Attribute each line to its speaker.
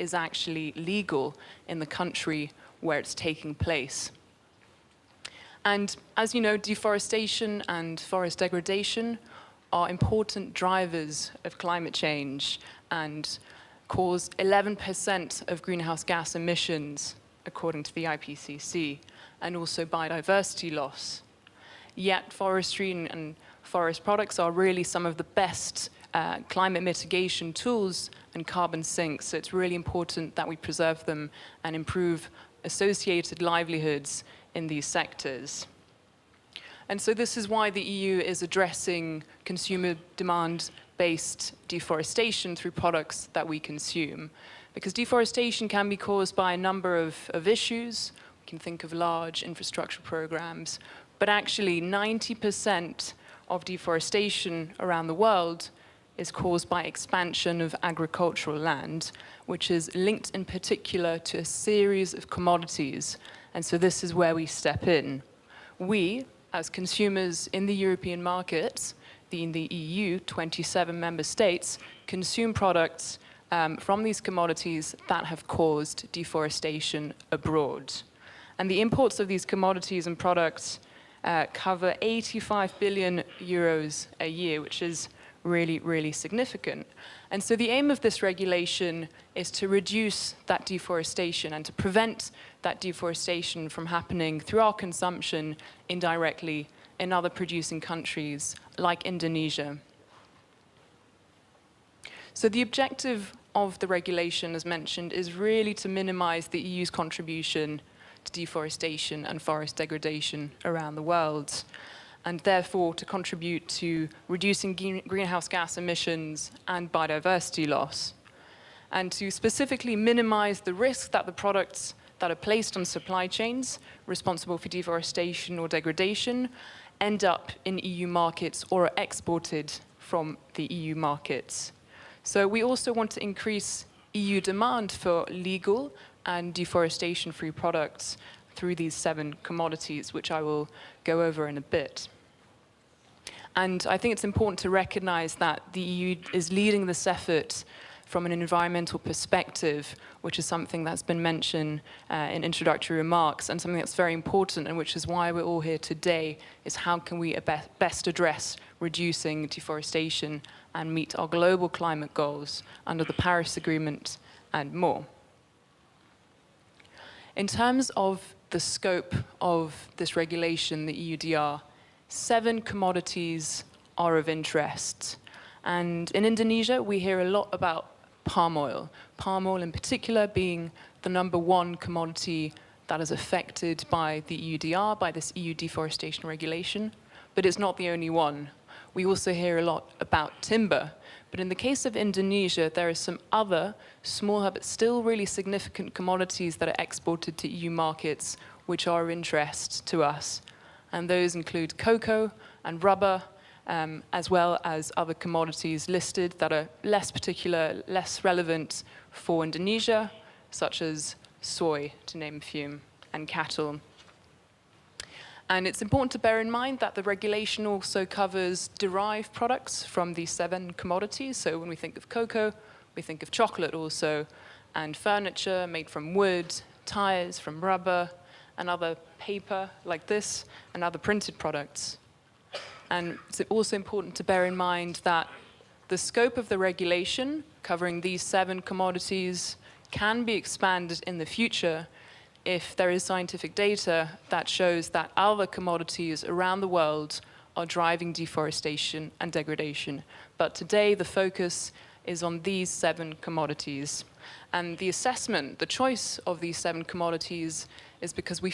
Speaker 1: is actually legal in the country where it's taking place. And as you know, deforestation and forest degradation are important drivers of climate change and cause 11% of greenhouse gas emissions, according to the IPCC, and also biodiversity loss. Yet forestry and forest products are really some of the best climate mitigation tools and carbon sinks, so it's really important that we preserve them and improve associated livelihoods in these sectors. And so this is why the EU is addressing consumer demand-based deforestation through products that we consume. Because deforestation can be caused by a number of issues. We can think of large infrastructure programs, but actually 90% of deforestation around the world is caused by expansion of agricultural land, which is linked in particular to a series of commodities. And so this is where we step in. We, as consumers in the European market, in the EU, 27 member states, consume products from these commodities that have caused deforestation abroad. And the imports of these commodities and products cover 85 billion euros a year, which is really, really significant. And so the aim of this regulation is to reduce that deforestation and to prevent that deforestation from happening through our consumption indirectly in other producing countries like Indonesia. So the objective of the regulation, as mentioned, is really to minimize the EU's contribution to deforestation and forest degradation around the world, and therefore to contribute to reducing greenhouse gas emissions and biodiversity loss, and to specifically minimize the risk that the products that are placed on supply chains responsible for deforestation or degradation end up in EU markets or are exported from the EU markets. So we also want to increase EU demand for legal and deforestation-free products through these 7 commodities, which I will go over in a bit. And I think it's important to recognize that the EU is leading this effort from an environmental perspective, which is something that's been mentioned in introductory remarks, and something that's very important, and which is why we're all here today, is how can we best address reducing deforestation and meet our global climate goals under the Paris Agreement and more. In terms of the scope of this regulation, the EUDR, 7 commodities are of interest. And in Indonesia, we hear a lot about palm oil in particular being the #1 commodity that is affected by the EUDR, by this EU deforestation regulation, but it's not the only one. We also hear a lot about timber, but in the case of Indonesia, there are some other smaller but still really significant commodities that are exported to EU markets which are of interest to us. And those include cocoa and rubber, as well as other commodities listed that are less particular, less relevant for Indonesia, such as soy, to name a few, and cattle. And it's important to bear in mind that the regulation also covers derived products from these 7 commodities. So when we think of cocoa, we think of chocolate also, and furniture made from wood, tires from rubber, and other paper like this, and other printed products. And it's also important to bear in mind that the scope of the regulation covering these 7 commodities can be expanded in the future if there is scientific data that shows that other commodities around the world are driving deforestation and degradation. But today the focus is on these 7 commodities. And the assessment, the choice of these 7 commodities is because we